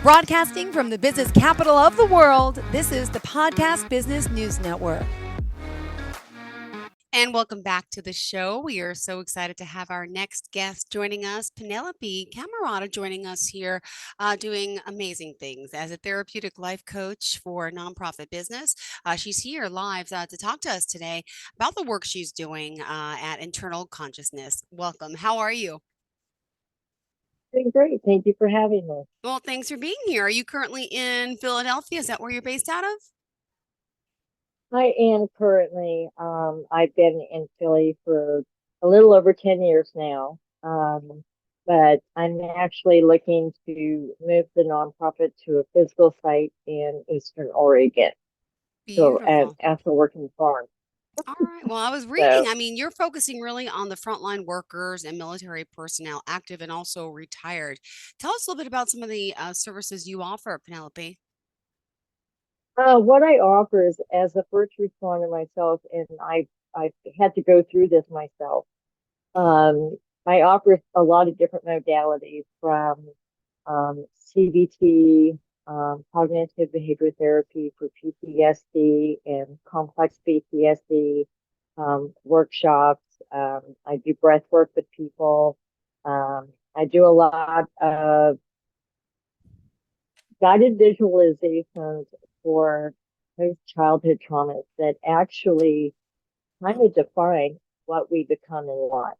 Broadcasting from the business capital of the world, this is the Podcast Business News Network. And welcome back to the show. We are so excited to have our next guest joining us, Penelope Camarata, joining us here, doing amazing things as a therapeutic life coach for nonprofit business. She's here live to talk to us today about the work she's doing at Internal Consciousness. Welcome. How are you? Doing great. Thank you for having me. Well, thanks for being here. Are you currently in Philadelphia? Is that where you're based out of? I am currently, I've been in Philly for a little over 10 years now. But I'm actually looking to move the nonprofit to a physical site in Eastern Oregon. So, and Beautiful. as a working farm. All right. Well, I was reading. So, I mean, you're focusing really on the frontline workers and military personnel, active and also retired. Tell us a little bit about some of the services you offer, Penelope. what I offer is as a first responder myself, and I've had to go through this myself. Um, I offer a lot of different modalities from CBT, cognitive behavior therapy for PTSD and complex PTSD, workshops. I do breath work with people. I do a lot of guided visualizations for post childhood traumas that actually kind of define what we become in life,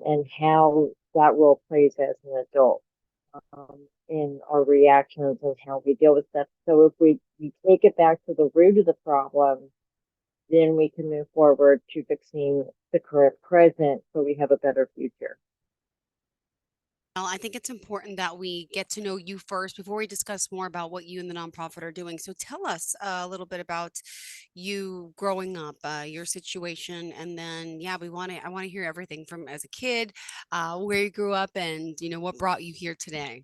and how that role plays as an adult, in our reactions and how we deal with stuff. So if we take it back to the root of the problem, then we can move forward to fixing the current present so we have a better future. Well, I think it's important that we get to know you first before we discuss more about what you and the nonprofit are doing. So tell us a little bit about you growing up, your situation, and then yeah, I want to hear everything from as a kid, where you grew up, and what brought you here today.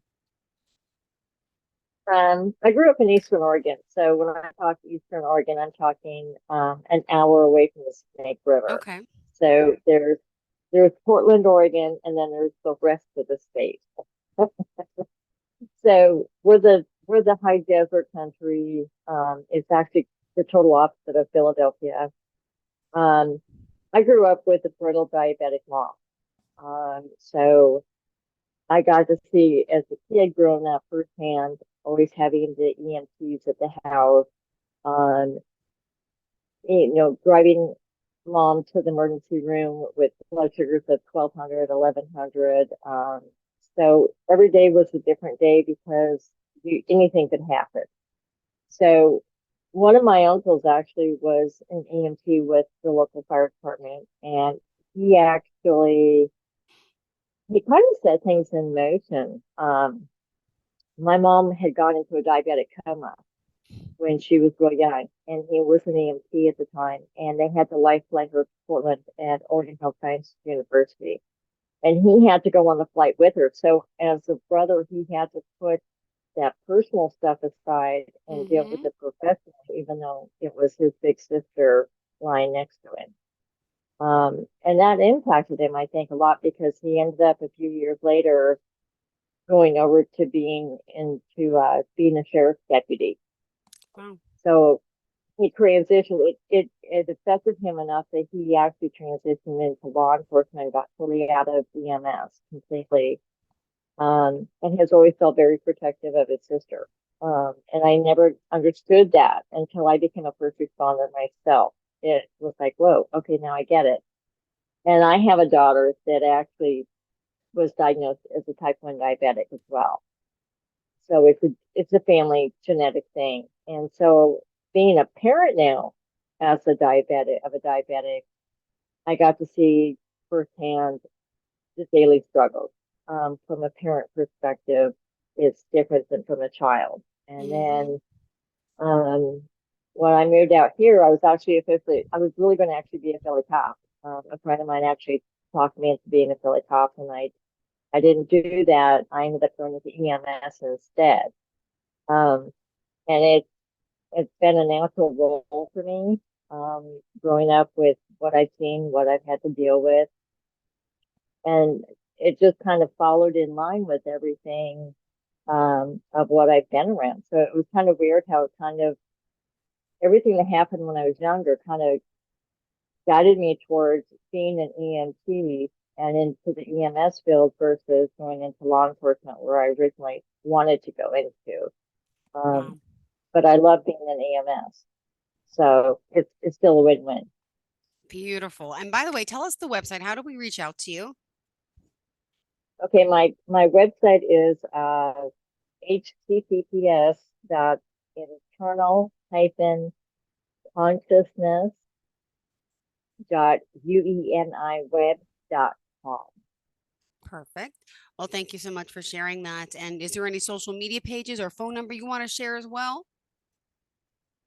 I grew up in Eastern Oregon. So when I talk Eastern Oregon, I'm talking an hour away from the Snake River. Okay. So there's Portland, Oregon, and then there's the rest of the state. So we're the high desert country. It's actually the total opposite of Philadelphia. Um, I grew up with a brittle diabetic mom. So I got to see as a kid growing up firsthand, always having the EMTs at the house, um, driving mom to the emergency room with blood sugars of 1200, 1100. So every day was a different day because anything could happen. So one of my uncles actually was an EMT with the local fire department, and he actually he kind of set things in motion. My mom had gone into a diabetic coma when she was real young, and he was an EMT at the time, and they had to life flight her to Portland at Oregon Health Sciences University, and he had to go on the flight with her. So as a brother, he had to put that personal stuff aside and deal with Mm-hmm. the professional, even though it was his big sister lying next to him. And that impacted him, I think, a lot because he ended up a few years later going over to being a sheriff's deputy. Wow. So he transitioned. It affected him enough that he actually transitioned into law enforcement, got fully out of EMS completely, and has always felt very protective of his sister. And I never understood that until I became a first responder myself. It was like, whoa, okay, now I get it. And I have a daughter that actually was diagnosed as a type 1 diabetic as well. So it's a family genetic thing. And so being a parent now as a diabetic, I got to see firsthand the daily struggles. From a parent perspective, it's different than from a child. And Mm-hmm. then um, when I moved out here, I was really going to actually be a Philly cop. A friend of mine actually talked me into being a Philly cop, and I didn't do that. I ended up going with the EMS instead. Um, and it's been a natural role for me, growing up with what I've seen, what I've had to deal with. And it just kind of followed in line with everything. of what I've been around. So it was kind of weird how it kind of everything that happened when I was younger kind of guided me towards being an EMT and into the EMS field versus going into law enforcement where I originally wanted to go into. Um, Wow. but I love being an EMS. So it's still a win-win. Beautiful. And by the way, tell us the website. How do we reach out to you? Okay, my website is https dot internal hyphen consciousness dot ueni dot com. Perfect. Well, thank you so much for sharing that. And is there any social media pages or phone number you want to share as well?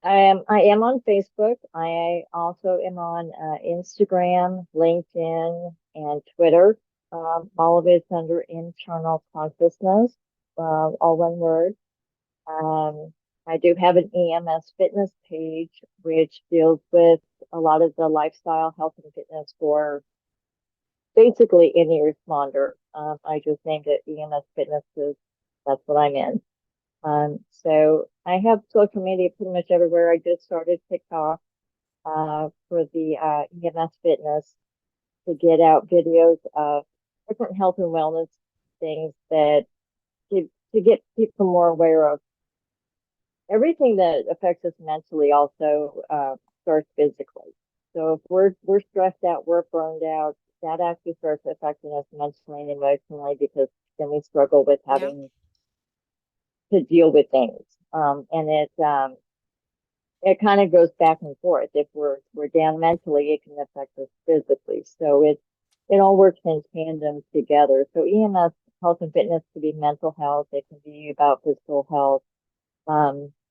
I am on Facebook. I also am on Instagram, LinkedIn, and Twitter. All of it's under internal consciousness, all one word. Um, I do have an EMS fitness page, which deals with a lot of the lifestyle, health, and fitness for basically any responder. I just named it EMS fitness because that's what I'm in. So I have social media pretty much everywhere. I just started TikTok for the EMS fitness to get out videos of different health and wellness things that to get people more aware of everything that affects us mentally also starts physically. So if we're stressed out, we're burned out, that actually starts affecting us mentally and emotionally because then we struggle with Yeah, having to deal with things. And it kind of goes back and forth. If we're down mentally, it can affect us physically. So it all works in tandem together. So EMS health and fitness can be mental health. It can be about physical health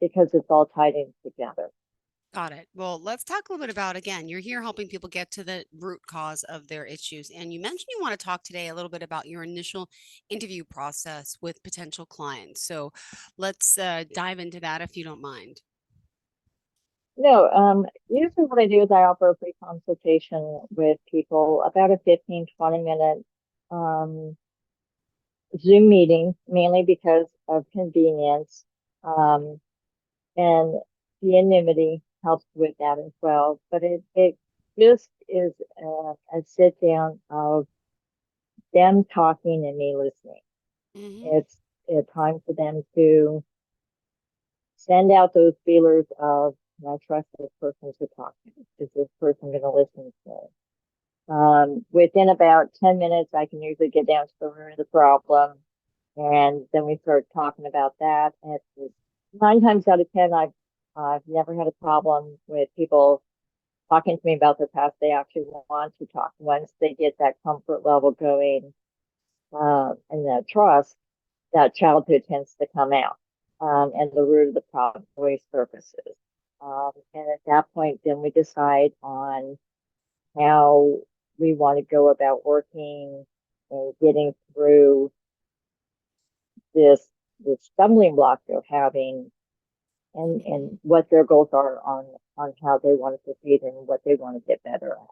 because it's all tied in together. got it. Well, let's talk a little bit about again, you're here helping people get to the root cause of their issues. And you mentioned you want to talk today a little bit about your initial interview process with potential clients. So let's dive into that if you don't mind. No, usually what I do is I offer a free consultation with people, about a 15-20 minute um, Zoom meeting, mainly because of convenience. Um, and the anonymity helps with that as well. But it just is a sit down of them talking and me listening. Mm-hmm. It's a time for them to send out those feelers of, I trust this person to talk to. Is this person going to listen to me? Within about 10 minutes, I can usually get down to the root of the problem. And then we start talking about that. And it's 9 times out of 10, I've never had a problem with people talking to me about their past. They actually want to talk once they get that comfort level going and that trust. That childhood tends to come out, and the root of the problem always surfaces. And at that point, then we decide on how we want to go about working and getting through this this stumbling block they're having Mm-hmm. and what their goals are on how they want to proceed and what they want to get better at.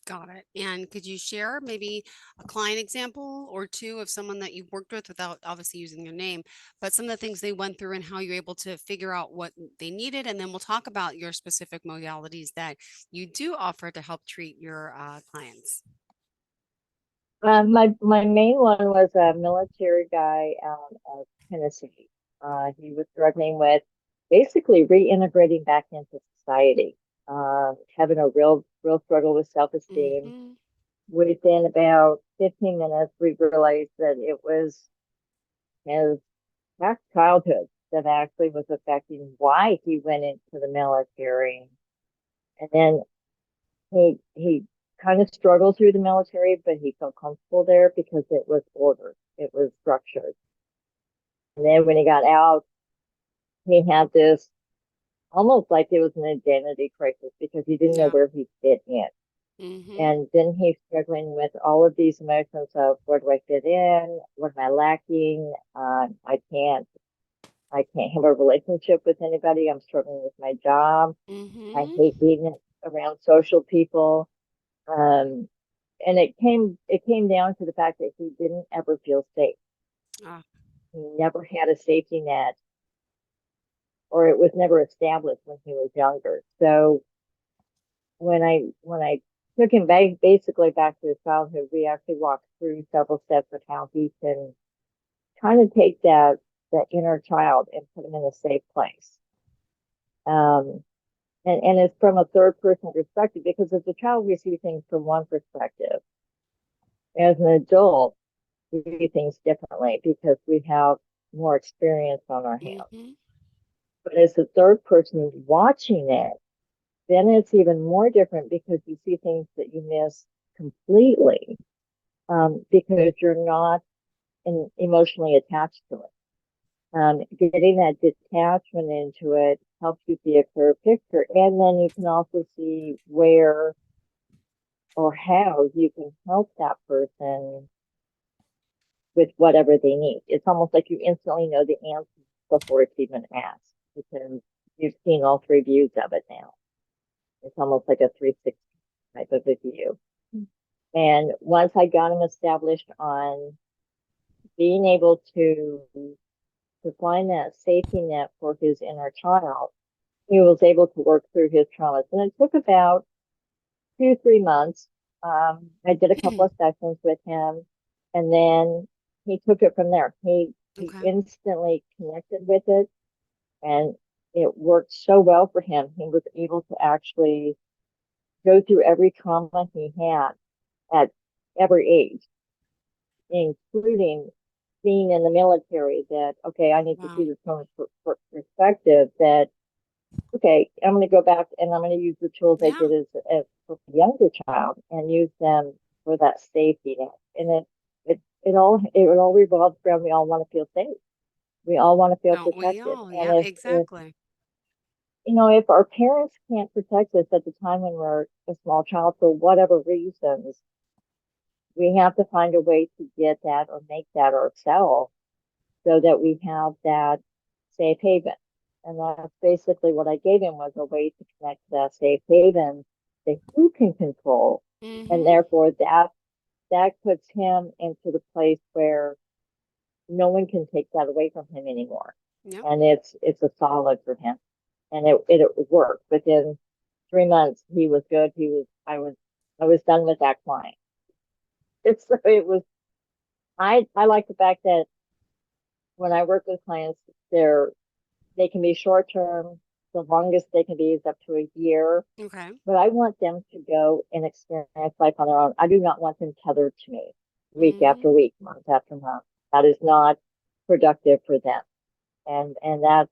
Got it. And could you share maybe a client example or two of someone that you've worked with without obviously using their name, but some of the things they went through and how you're able to figure out what they needed? And then we'll talk about your specific modalities that you do offer to help treat your clients. My main one was a military guy out of Tennessee. He was struggling with basically reintegrating back into society, having a real struggle with self-esteem. Mm-hmm. Within about 15 minutes, we realized that it was his past childhood that actually was affecting why he went into the military. And then he kind of struggled through the military, but he felt comfortable there because it was ordered, it was structured. And then when he got out, he had this almost like it was an identity crisis because he didn't know Yeah. where he fit in. Mm-hmm. And then he's struggling with all of these emotions of where do I fit in? What am I lacking? I can't have a relationship with anybody. I'm struggling with my job. I Mm-hmm. hate being around social people. Um, and it came down to the fact that he didn't ever feel safe. Ah, he never had a safety net, or it was never established when he was younger. So when I took him back basically back to his childhood, we actually walked through several steps of how he can kind of take that inner child and put him in a safe place. Um, and it's from a third person perspective, because as a child we see things from one perspective. As an adult, we do things differently because we have more experience on our hands. Mm-hmm. But as a third person watching it, then it's even more different because you see things that you miss completely, because you're not emotionally attached to it. Getting that detachment into it helps you see a clear picture. And then you can also see where or how you can help that person with whatever they need. It's almost like you instantly know the answer before it's even asked, because you've seen all three views of it now. It's almost like a 360 type of a view. And once I got him established on being able to find that safety net for his inner child, he was able to work through his traumas. And it took about 2, 3 months. I did a couple of sessions with him, and then he took it from there. He Okay. instantly connected with it, and it worked so well for him. He was able to actually go through every trauma he had at every age, including being in the military. That, okay, I need to see Wow. this from a perspective that, okay, I'm going to go back and I'm going to use the tools I Yeah. did as a younger child and use them for that safety net. And it all revolves around, we all want to feel safe. We all want to feel Don't we protected. all? And Yep, if exactly. if our parents can't protect us at the time when we're a small child for whatever reasons, we have to find a way to get that or make that ourselves so that we have that safe haven. And that's basically what I gave him, was a way to connect to that safe haven that he can control. And Mm-hmm. therefore that puts him into the place where no one can take that away from him anymore. Yep. And it's a solid for him. And it worked. Within 3 months he was good. I was done with that client. I like the fact that when I work with clients, they can be short term. The longest they can be is up to a year. Okay. But I want them to go and experience life on their own. I do not want them tethered to me week Mm-hmm. after week, month after month. That is not productive for them. And that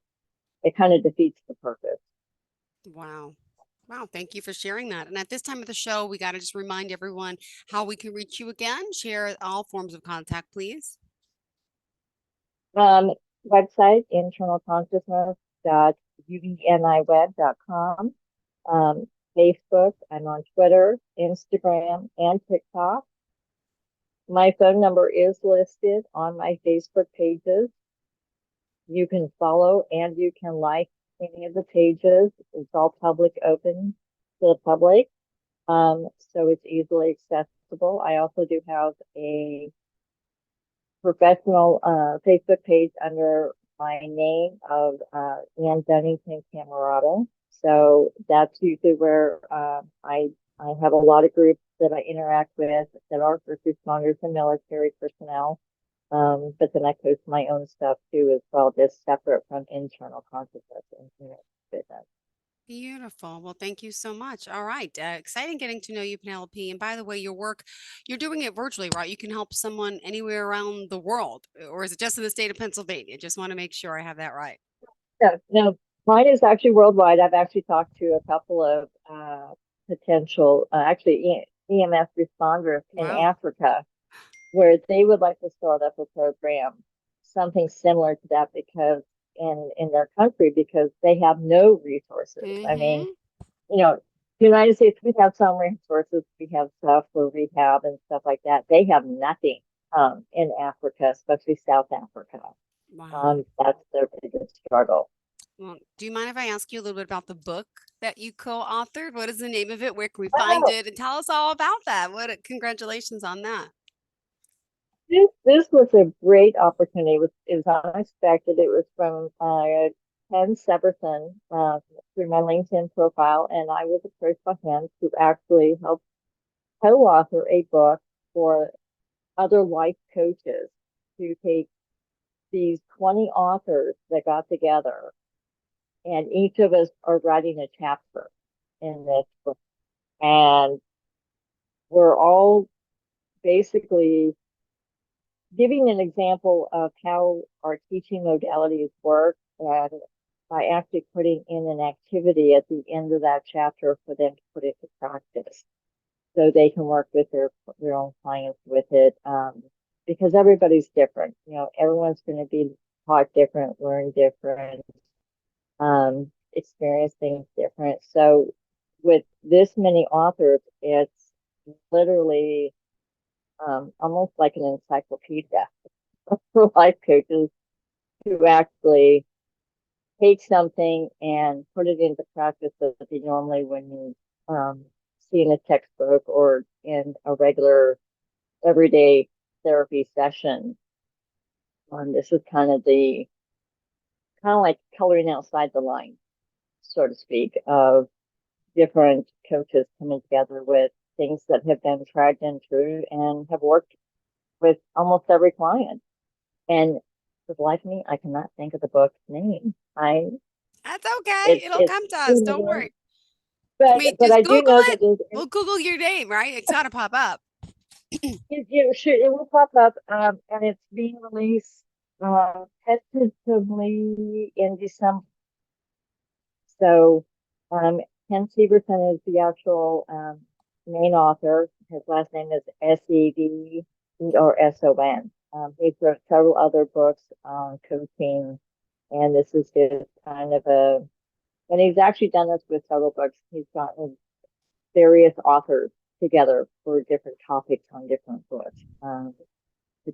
it kind of defeats the purpose. Wow. Wow. Thank you for sharing that. And at this time of the show, we got to just remind everyone how we can reach you again. Share all forms of contact, please. Um, Website internalconsciousness.udniweb.com. Um, Facebook. I'm on Twitter, Instagram, and TikTok. My phone number is listed on my Facebook pages. You can follow and you can like any of the pages. It's all public, open to the public. So it's easily accessible. I also do have a professional Facebook page under my name of Ann Dunnington Camarata. So that's usually where I have a lot of groups that I interact with that are first responders and military personnel. But then I post my own stuff too as well, just separate from internal consciousness and fitness. Beautiful. Well, thank you so much. All right. Exciting getting to know you, Penelope. And by the way, your work, you're doing it virtually, right? You can help someone anywhere around the world, or is it just in the state of Pennsylvania? Just want to make sure I have that right. No, no, mine is actually worldwide. I've actually talked to a couple of potential, EMS responders in Wow. Africa, where they would like to start up a program, something similar to that, because in their country, because they have no resources. I mean, Mm-hmm. you know, the United States, we have some resources. We have stuff for rehab and stuff like that. They have nothing in Africa, especially South Africa. Wow. That's their biggest struggle. Well, do you mind if I ask you a little bit about the book that you co-authored? What is the name of it? Where can we find Oh, it? And tell us all about that. Congratulations on that. this was a great opportunity. It was unexpected. It was from Ken Severson through my LinkedIn profile, and I was approached by him to actually help co-author a book for other life coaches to take these 20 authors that got together, and each of us are writing a chapter in this book, and we're all basically giving an example of how our teaching modalities work and by actually putting in an activity at the end of that chapter for them to put into practice so they can work with their own clients with it, because everybody's different. Everyone's going to be taught different, learn different, experience things different. So with this many authors, it's literally almost like an encyclopedia for life coaches to actually take something and put it into practice that they normally wouldn't see in a textbook or in a regular everyday therapy session. This is kind of like coloring outside the line, so to speak, of different coaches coming together with things that have been tried and true and have worked with almost every client. And for the life of me, I cannot think of the book's name. I That's okay. It'll it's come to us. Don't worry. I but mean, but just I do Google know that it. We'll Google your name, right? It's got to pop up. sure, it will pop up, and it's being released tentatively in December. So, um, Ken Severson is the actual main author. His last name is Severson. He's wrote several other books on coaching, and this is his kind of and he's actually done this with several books. He's gotten various authors together for different topics on different books, to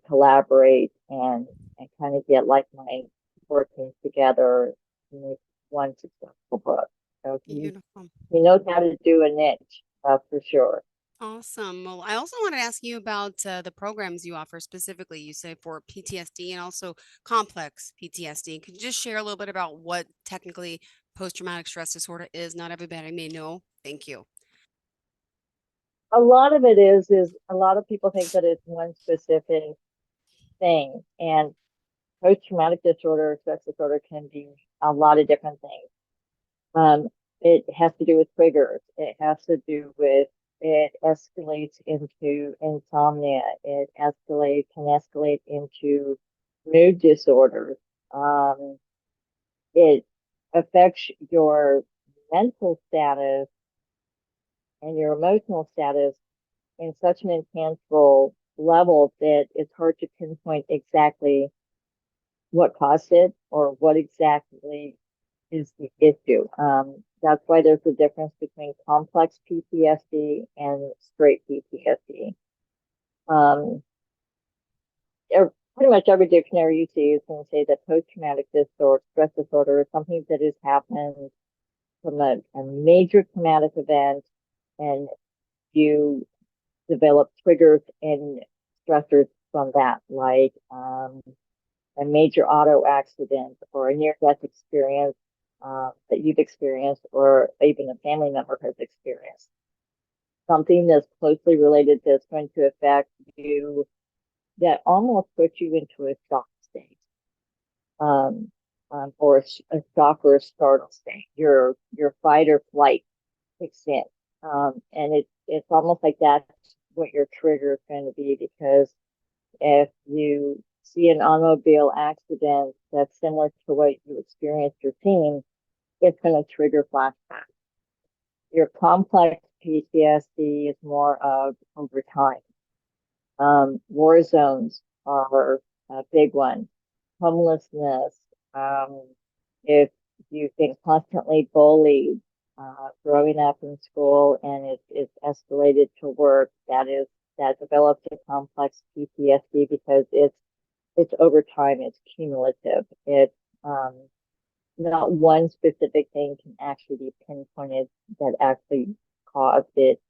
collaborate and kind of get like mind working together to make one successful book. So Beautiful. he knows how to do a niche, that's for sure. Awesome. Well, I also want to ask you about the programs you offer specifically. You say for PTSD and also complex PTSD. Could you just share a little bit about what technically post traumatic stress disorder is? Not everybody may know. Thank you. A lot of it is a lot of people think that it's one specific thing, and post traumatic disorder, stress disorder can be a lot of different things. It has to do with triggers. It has to do with it escalates into insomnia. It can escalate into mood disorders. Um, it affects your mental status and your emotional status in such an intangible level that it's hard to pinpoint exactly what caused it or what exactly is the issue. That's why there's a difference between complex PTSD and straight PTSD. Um, Pretty much every dictionary you see is going to say that post-traumatic disorder, stress disorder, is something that has happened from a major traumatic event, and you develop triggers and stressors from that, like a major auto accident or a near-death experience that you've experienced or even a family member has experienced. Something that's closely related that's going to affect you that almost puts you into a shock state, um, or a shock or a startle state. Your fight or flight kicks in, and it's almost like that's what your trigger is going to be, because if you see an automobile accident that's similar to what you experienced or seen, it's going to trigger flashbacks. Your complex PTSD is more of over time. War zones are a big one. Homelessness. Um, if you've been constantly bullied growing up in school and it's escalated to work, that develops a complex PTSD because it's over time, it's cumulative. It's not one specific thing can actually be pinpointed that actually caused it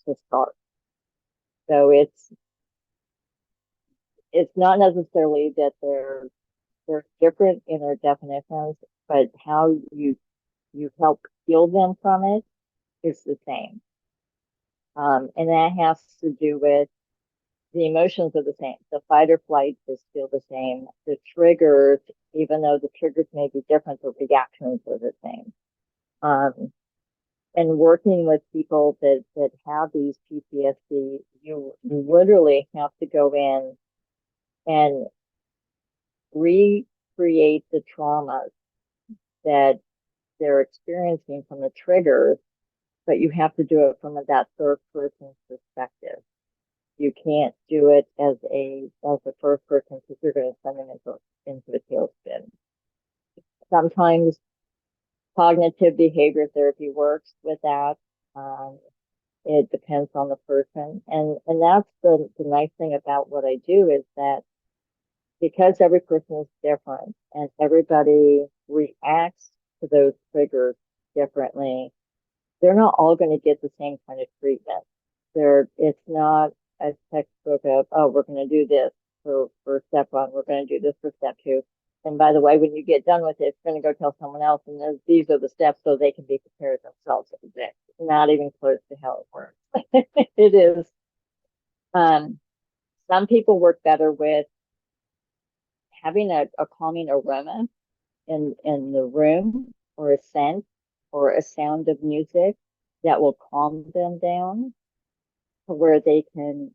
to start. So it's not necessarily that they're different in their definitions, but how you help heal them from it is the same. And that has to do with the emotions are the same. The fight or flight is still the same. The triggers, even though the triggers may be different, the reactions are the same. Um, and working with people that have these PTSD, you literally have to go in and recreate the traumas that they're experiencing from the triggers, but you have to do it from that third person perspective. You can't do it as a first person because you're going to send them into a tailspin. Sometimes cognitive behavior therapy works with that. Um, it depends on the person, and that's the nice thing about what I do is that because every person is different and everybody reacts to those triggers differently, they're not all going to get the same kind of treatment. It's not a textbook of, oh, we're going to do this for step one, we're going to do this for step two. And by the way, when you get done with it, it's going to go tell someone else, and these are the steps so they can be prepared themselves. It's not even close to how it works. It is. Um, some people work better with having a calming aroma in the room, or a scent, or a sound of music that will calm them down to where they can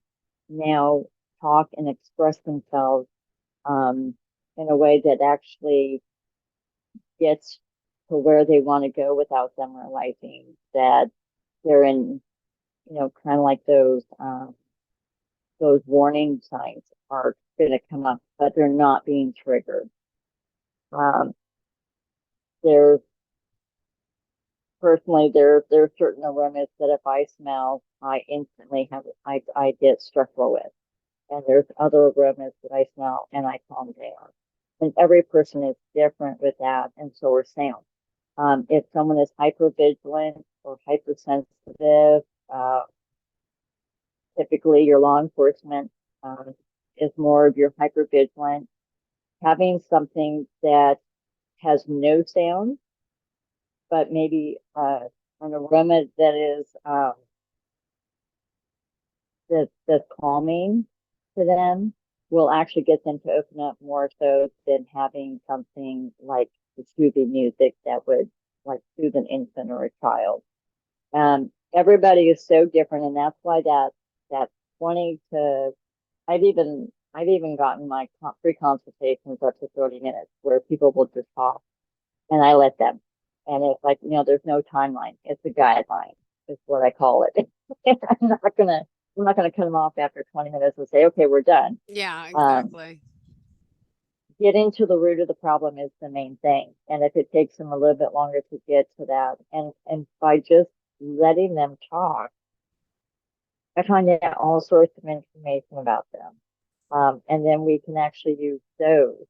now talk and express themselves in a way that actually gets to where they want to go without them realizing that they're in, kind of like those warning signs are going to come up, but they're not being triggered. Um, there's Personally, there are certain aromas that if I smell, I instantly I get stressful with, and there's other aromas that I smell and I calm down. And every person is different with that, and so are sound. If someone is hypervigilant or hypersensitive, uh, typically your law enforcement is more of your hypervigilant. Having something that has no sound, but maybe an aroma that is that's calming to them will actually get them to open up more so than having something like the soothing music that would like soothe an infant or a child. Everybody is so different, and that's why that 20 to I've even gotten my free consultations up to 30 minutes where people will just talk and I let them. And it's like, there's no timeline. It's a guideline, is what I call it. I'm not gonna I'm not gonna cut them off after 20 minutes and say, okay, we're done. Yeah, Um, exactly. Getting to the root of the problem is the main thing. And if it takes them a little bit longer to get to that, and by just letting them talk, I find out all sorts of information about them. And then we can actually use those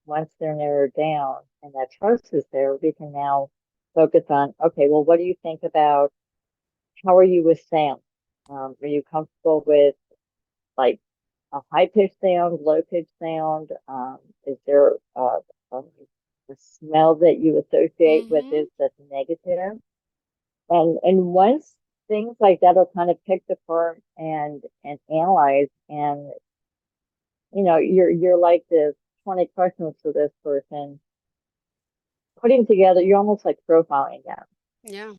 once they're narrowed down and that trust is there. We can now focus on, okay, well, what do you think about how are you with sound? Are you comfortable with like a high pitched sound, low pitched sound? Is there a smell that you associate with Mhm. this that's negative? And once things like that are kind of picked apart and analyzed, and you're like this 20 questions to this person, putting together, you're almost like profiling them. Yeah.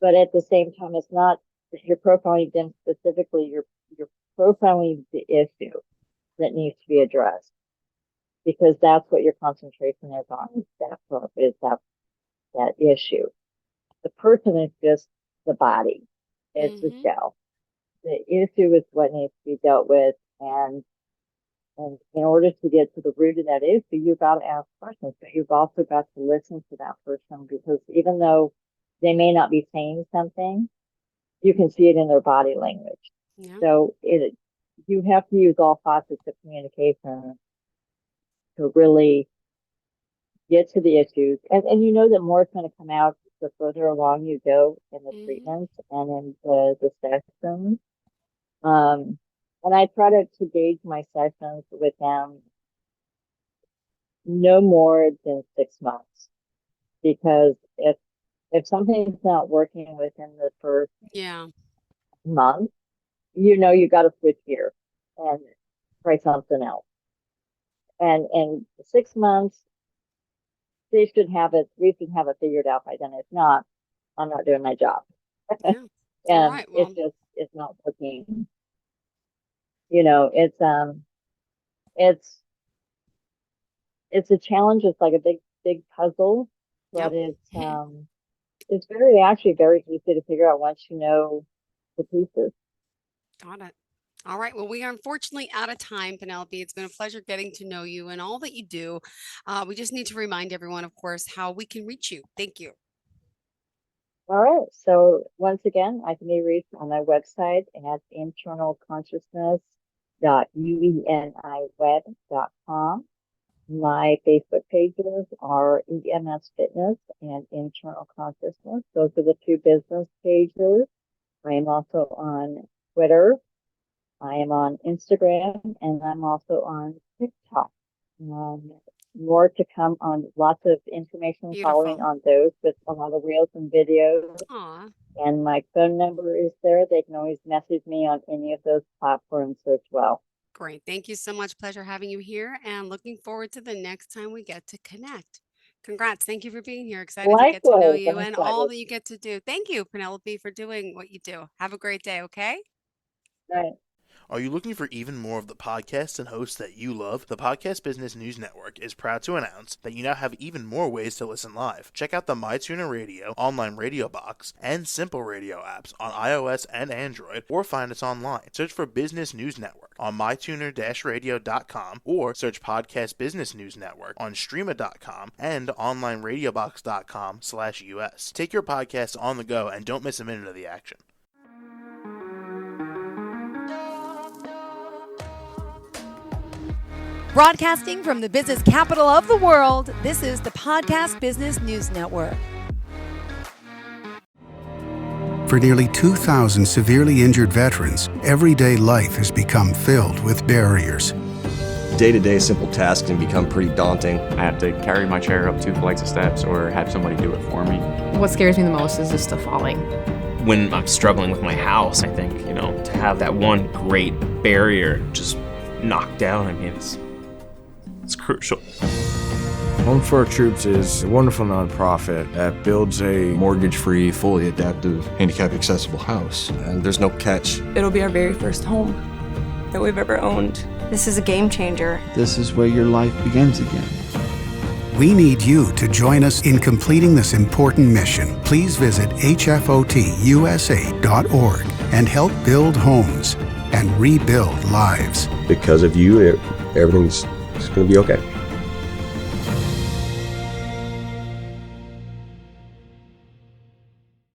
But at the same time, it's not that you're profiling them specifically, you're profiling the issue that needs to be addressed because that's what your concentration is on, is that issue. The person is just the body. It's the Mhm. shell. The issue is what needs to be dealt with, and in order to get to the root of that issue, you've got to ask questions, but you've also got to listen to that person because even though they may not be saying something, you can see it in their body language. Yeah. So you have to use all facets of communication to really get to the issues. And you know that more is going to come out the further along you go in the Mhm. treatments and in the sessions. Um, And I try to gauge my sessions with them no more than 6 months, because if something's not working within the first Yeah. month, you got to switch gears and try something else. And in 6 months, we should have it figured out by then. If not, I'm not doing my job. Yeah. All And right. Well, it's not working. It's it's a challenge. It's like a big puzzle, but yep. it's actually very easy to figure out once you know the pieces. Got it. All right. Well, we are unfortunately out of time, Penelope. It's been a pleasure getting to know you and all that you do. We just need to remind everyone, of course, how we can reach you. Thank you. All right. So once again, I can be reached on my website at internalconsciousness.ueniweb.com. My Facebook pages are EMS Fitness and Internal Consciousness. Those are the two business pages. I am also on Twitter. I am on Instagram, and I'm also on TikTok. Um, More to come on lots of information following Beautiful. on those, with a lot of reels and videos. Aw, And my phone number is there. They can always message me on any of those platforms as well. great. Thank you so much. Pleasure having you here and looking forward to the next time we get to connect. Congrats. Thank you for being here. Excited to get to know Likewise, you I'm and all excited. that you get to do. Thank you, Penelope, for doing what you do. Have a great day, okay? All right. Are you looking for even more of the podcasts and hosts that you love? The Podcast Business News Network is proud to announce that you now have even more ways to listen live. Check out the MyTuner Radio, online radio box, and Simple Radio apps on iOS and Android, or find us online. Search for Business News Network on mytuner-radio.com, or search Podcast Business News Network on streama.com and onlineradiobox.com/US. Take your podcast on the go and don't miss a minute of the action. Broadcasting from the business capital of the world, this is the Podcast Business News Network. For nearly 2,000 severely injured veterans, everyday life has become filled with barriers. Day-to-day simple tasks can become pretty daunting. I have to carry my chair up 2 flights of steps or have somebody do it for me. What scares me the most is just the falling. When I'm struggling with my house, I think, to have that one great barrier just knocked down, it's crucial. Home for Our Troops is a wonderful nonprofit that builds a Mortgage-free, fully adaptive, handicap-accessible house. And there's no catch. It'll be our very first home that we've ever owned. This is a game changer. This is where your life begins again. We need you to join us in completing this important mission. Please visit hfotusa.org and help build homes and rebuild lives. Because of you, everything's going to be okay.